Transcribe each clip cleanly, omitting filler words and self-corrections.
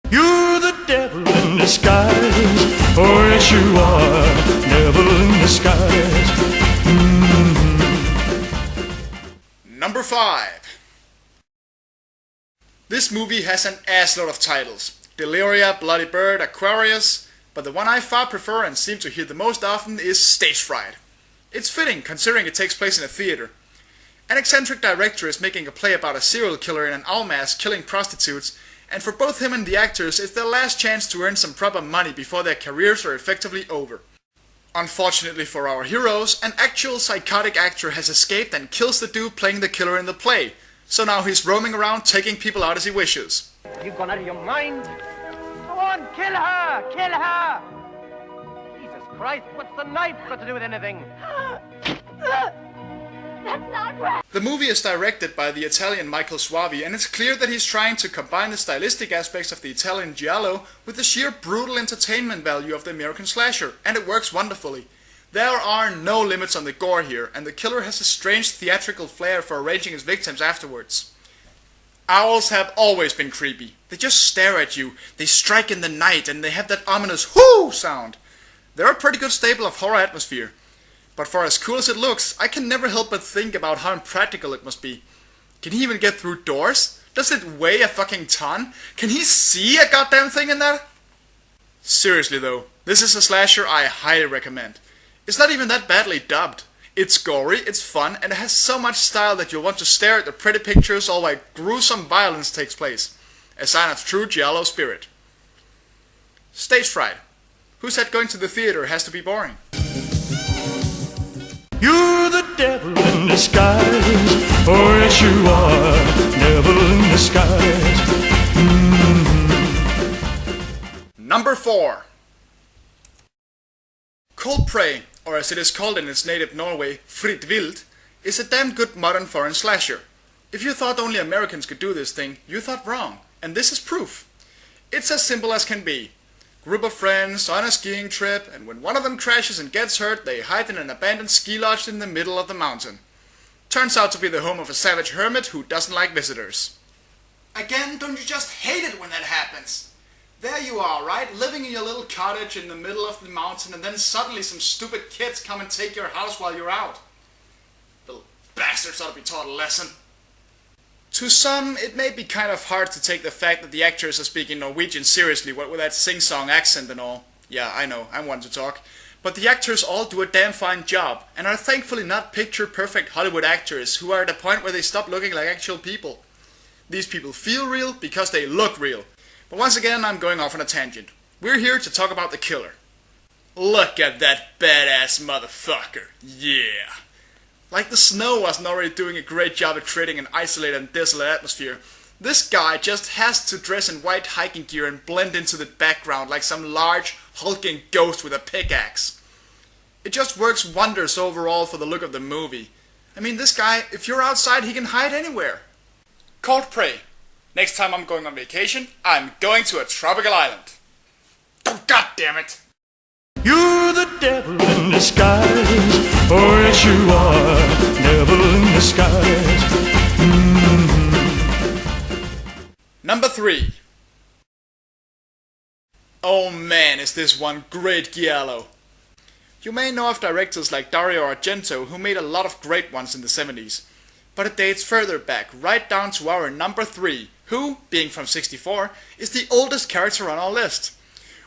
You're the devil in disguise. Oh, yes, you are. Devil in disguise. Number 5. This movie has an assload of titles. Deliria, Bloody Bird, Aquarius, but the one I far prefer and seem to hear the most often is Stage Fright. It's fitting, considering it takes place in a theater. An eccentric director is making a play about a serial killer in an owl mask killing prostitutes, and for both him and the actors, it's their last chance to earn some proper money before their careers are effectively over. Unfortunately for our heroes, an actual psychotic actor has escaped and kills the dude playing the killer in the play, so now he's roaming around taking people out as he wishes. You've gone out of your mind? Go on, kill her! Kill her! Jesus Christ, what's the knife got to do with anything? That's not right! The movie is directed by the Italian Michael Suavi, and it's clear that he's trying to combine the stylistic aspects of the Italian giallo with the sheer brutal entertainment value of the American slasher, and it works wonderfully. There are no limits on the gore here, and the killer has a strange theatrical flair for arranging his victims afterwards. Owls have always been creepy. They just stare at you, they strike in the night, and they have that ominous whoo sound. They're a pretty good staple of horror atmosphere. But for as cool as it looks, I can never help but think about how impractical it must be. Can he even get through doors? Does it weigh a fucking ton? Can he see a goddamn thing in there? Seriously though, this is a slasher I highly recommend. It's not even that badly dubbed. It's gory, it's fun, and it has so much style that you'll want to stare at the pretty pictures all while gruesome violence takes place. A sign of true giallo spirit. Stage Fright. Who said going to the theater has to be boring? You're the devil in disguise. Oh, yes, you are. Devil in disguise. Number 4. Cold Prey, or as it is called in its native Norway, Fritt Vilt, is a damn good modern foreign slasher. If you thought only Americans could do this thing, you thought wrong, and this is proof. It's as simple as can be. Group of friends on a skiing trip, and when one of them crashes and gets hurt, they hide in an abandoned ski lodge in the middle of the mountain. Turns out to be the home of a savage hermit who doesn't like visitors. Again, don't you just hate it when that happens? There you are, right? Living in your little cottage in the middle of the mountain, and then suddenly some stupid kids come and take your house while you're out. Little bastards ought to be taught a lesson. To some, it may be kind of hard to take the fact that the actors are speaking Norwegian seriously, what with that sing-song accent and all. Yeah, I know, I'm one to talk. But the actors all do a damn fine job, and are thankfully not picture-perfect Hollywood actors who are at a point where they stop looking like actual people. These people feel real because they look real. But once again, I'm going off on a tangent. We're here to talk about the killer. Look at that badass motherfucker, yeah. Like the snow wasn't already doing a great job at creating an isolated and desolate atmosphere, this guy just has to dress in white hiking gear and blend into the background like some large, hulking ghost with a pickaxe. It just works wonders overall for the look of the movie. I mean, this guy, if you're outside, he can hide anywhere. Cold Prey. Next time I'm going on vacation, I'm going to a tropical island. Oh, God damn it! You're the devil in disguise. Oh, yes, you are. Devil in disguise. Number 3. Oh man, is this one great giallo. You may know of directors like Dario Argento who made a lot of great ones in the 70s. But it dates further back, right down to our number 3, who, being from '64, is the oldest character on our list.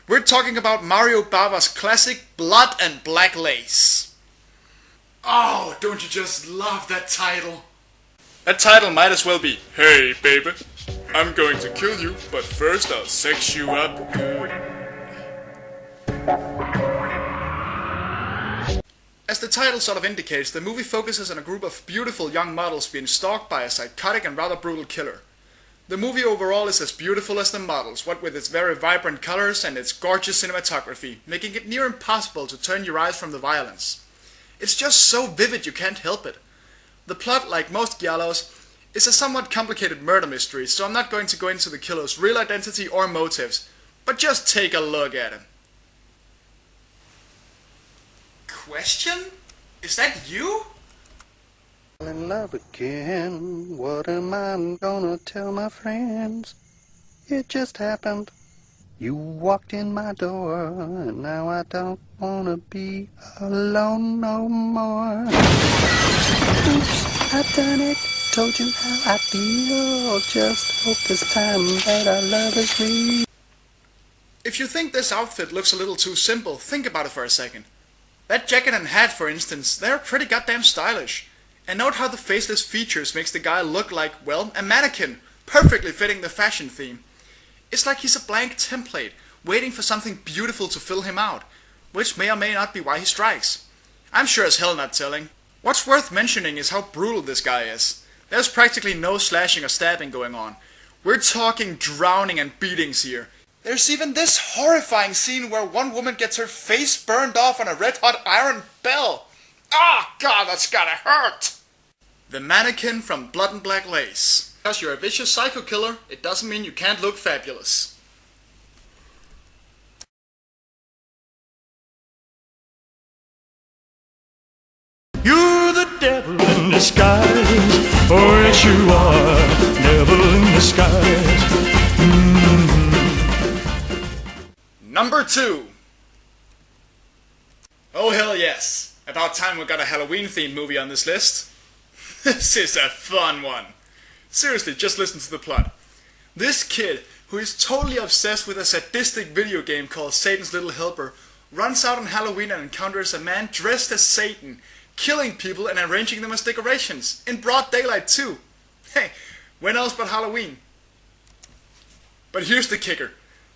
We're talking about Mario Bava's classic Blood and Black Lace. Oh, don't you just love that title? That title might as well be, "Hey baby, I'm going to kill you, but first I'll sex you up good." As the title sort of indicates, the movie focuses on a group of beautiful young models being stalked by a psychotic and rather brutal killer. The movie overall is as beautiful as the models, what with its very vibrant colors and its gorgeous cinematography, making it near impossible to turn your eyes from the violence. It's just so vivid you can't help it. The plot, like most giallos, is a somewhat complicated murder mystery, so I'm not going to go into the killer's real identity or motives, but just take a look at him. Question? Is that you? In love again. What am I gonna tell my friends? It just happened. You walked in my door, and now I don't wanna be alone no more. Oops, I've done it. Told you how I feel. Just hope this time that our love is real. If you think this outfit looks a little too simple, think about it for a second. That jacket and hat, for instance, they're pretty goddamn stylish. And note how the faceless features makes the guy look like, well, a mannequin, perfectly fitting the fashion theme. It's like he's a blank template, waiting for something beautiful to fill him out, which may or may not be why he strikes. I'm sure as hell not telling. What's worth mentioning is how brutal this guy is. There's practically no slashing or stabbing going on. We're talking drowning and beatings here. There's even this horrifying scene where one woman gets her face burned off on a red-hot iron bell. Ah, God, that's gotta hurt! The mannequin from Blood and Black Lace. Because you're a vicious psycho killer, it doesn't mean you can't look fabulous. You're the devil in disguise. Oh, yes, you are. Devil in disguise. Number 2. Oh, hell yes. About time we got a Halloween-themed movie on this list. This is a fun one. Seriously, just listen to the plot. This kid, who is totally obsessed with a sadistic video game called Satan's Little Helper, runs out on Halloween and encounters a man dressed as Satan, killing people and arranging them as decorations. In broad daylight too. Hey, when else but Halloween? But here's the kicker.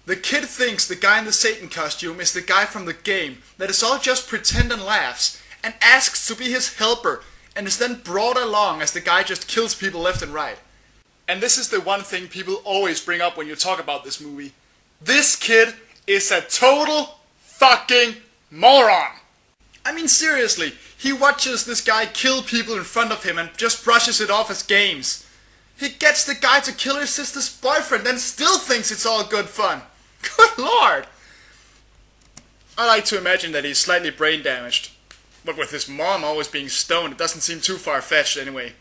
The kid thinks the guy in the Satan costume is the guy from the game, that is all just pretend and laughs, and asks to be his helper, and is then brought along as the guy just kills people left and right. And this is the one thing people always bring up when you talk about this movie. This kid is a total fucking moron. I mean seriously, he watches this guy kill people in front of him and just brushes it off as games. He gets the guy to kill his sister's boyfriend and still thinks it's all good fun. Good lord! I like to imagine that he's slightly brain damaged. But with his mom always being stoned, it doesn't seem too far-fetched anyway.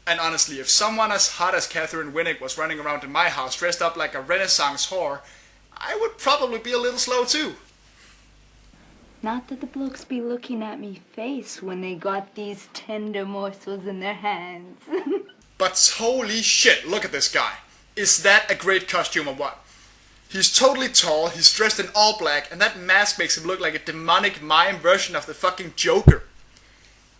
And honestly, if someone as hot as Catherine Winnick was running around in my house dressed up like a Renaissance whore, I would probably be a little slow too. Not that the blokes be looking at me face when they got these tender morsels in their hands. But holy shit, look at this guy. Is that a great costume or what? He's totally tall, he's dressed in all black, and that mask makes him look like a demonic mime version of the fucking Joker.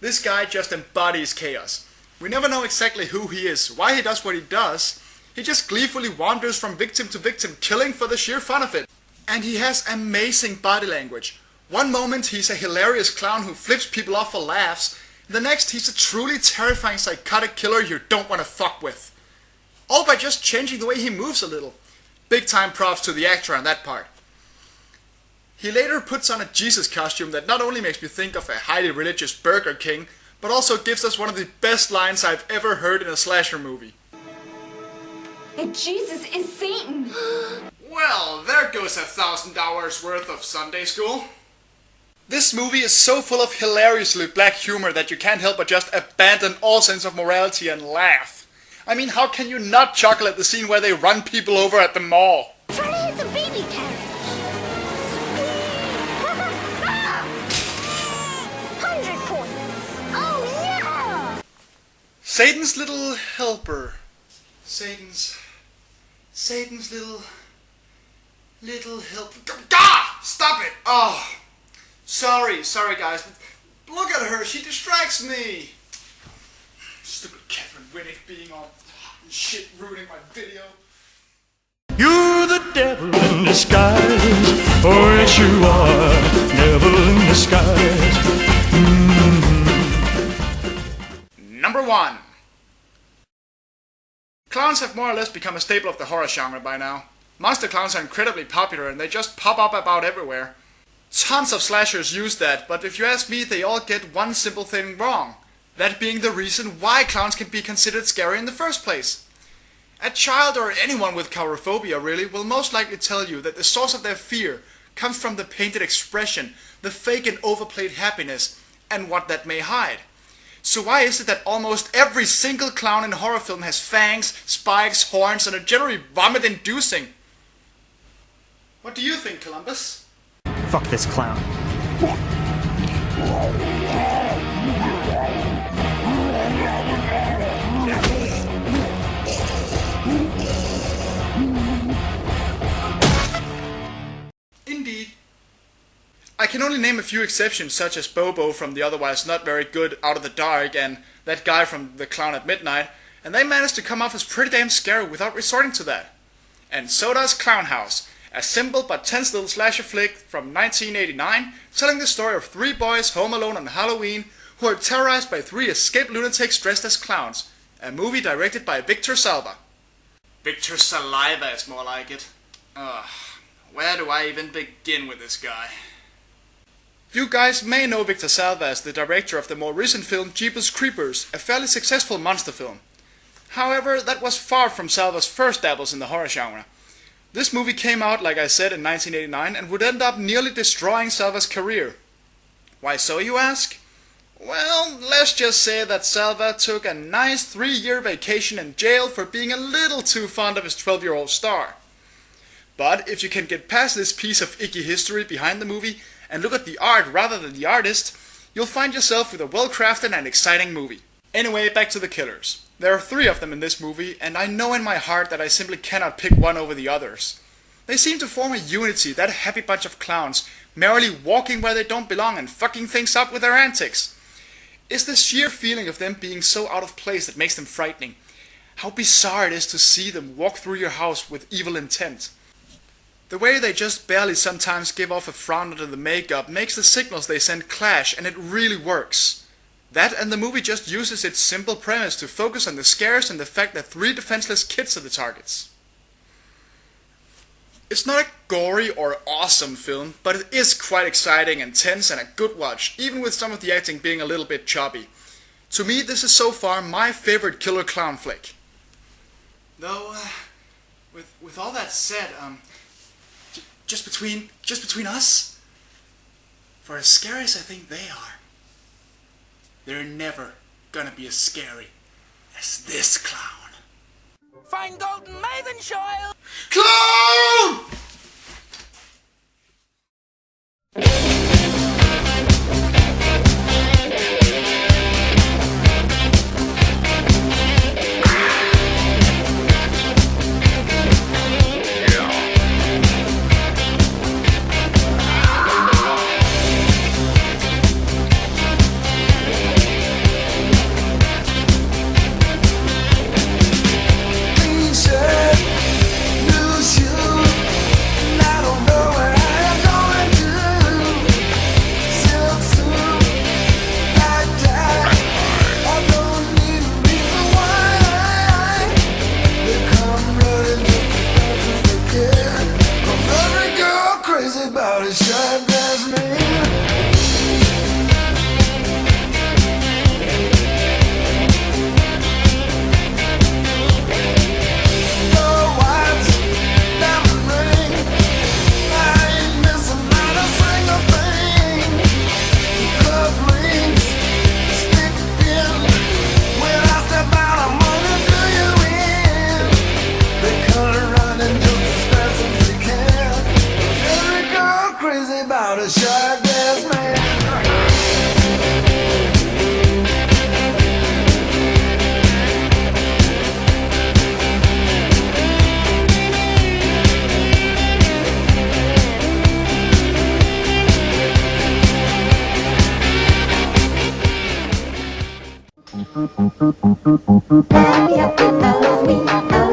This guy just embodies chaos. We never know exactly who he is, why he does what he does. He just gleefully wanders from victim to victim, killing for the sheer fun of it. And he has amazing body language. One moment he's a hilarious clown who flips people off for laughs, and the next he's a truly terrifying psychotic killer you don't want to fuck with. All by just changing the way he moves a little. Big time props to the actor on that part. He later puts on a Jesus costume that not only makes me think of a highly religious Burger King, but also gives us one of the best lines I've ever heard in a slasher movie. And Jesus is Satan! Well, there goes $1,000 worth of Sunday school. This movie is so full of hilariously black humor that you can't help but just abandon all sense of morality and laugh. I mean, how can you not chuckle at the scene where they run people over at the mall? Charlie has a baby carriage. 100 points. Oh yeah! Satan's Little Helper. Satan's little helper. God! Stop it! Oh! Sorry guys, but look at her, she distracts me! Stupid Catherine Winnick being all hot and shit, ruining my video. You're the devil in disguise. Oh, yes, you are. Devil in disguise. Number 1. Clowns have more or less become a staple of the horror genre by now. Monster clowns are incredibly popular and they just pop up about everywhere. Tons of slashers use that, but if you ask me, they all get one simple thing wrong. That being the reason why clowns can be considered scary in the first place. A child or anyone with coulrophobia really will most likely tell you that the source of their fear comes from the painted expression, the fake and overplayed happiness, and what that may hide. So why is it that almost every single clown in a horror film has fangs, spikes, horns, and are generally vomit-inducing? What do you think, Columbus? Fuck this clown. Indeed. I can only name a few exceptions, such as Bobo from the otherwise not very good Out of the Dark and that guy from The Clown at Midnight, and they managed to come off as pretty damn scary without resorting to that. And so does Clown House, a simple but tense little slasher flick from 1989, telling the story of three boys home alone on Halloween who are terrorized by three escaped lunatics dressed as clowns. A movie directed by Victor Salva. Victor Saliva is more like it. Ugh, where do I even begin with this guy? You guys may know Victor Salva as the director of the more recent film Jeepers Creepers, a fairly successful monster film. However, that was far from Salva's first dabbles in the horror genre. This movie came out, like I said, in 1989 and would end up nearly destroying Salva's career. Why so, you ask? Well, let's just say that Salva took a nice 3-year vacation in jail for being a little too fond of his 12-year-old star. But if you can get past this piece of icky history behind the movie and look at the art rather than the artist, you'll find yourself with a well-crafted and exciting movie. Anyway, back to the killers. There are 3 of them in this movie, and I know in my heart that I simply cannot pick one over the others. They seem to form a unity, that happy bunch of clowns, merrily walking where they don't belong and fucking things up with their antics. It's the sheer feeling of them being so out of place that makes them frightening. How bizarre it is to see them walk through your house with evil intent. The way they just barely sometimes give off a frown under the makeup makes the signals they send clash, and it really works. That and the movie just uses its simple premise to focus on the scares and the fact that 3 defenseless kids are the targets. It's not a gory or awesome film, but it is quite exciting and tense and a good watch, even with some of the acting being a little bit choppy. To me, this is so far my favorite killer clown flick. Though, with all that said, just between us, for as scary as I think they are, they're never gonna be as scary as this clown. Fine golden maiden child! Clown! Happy, happy Halloween.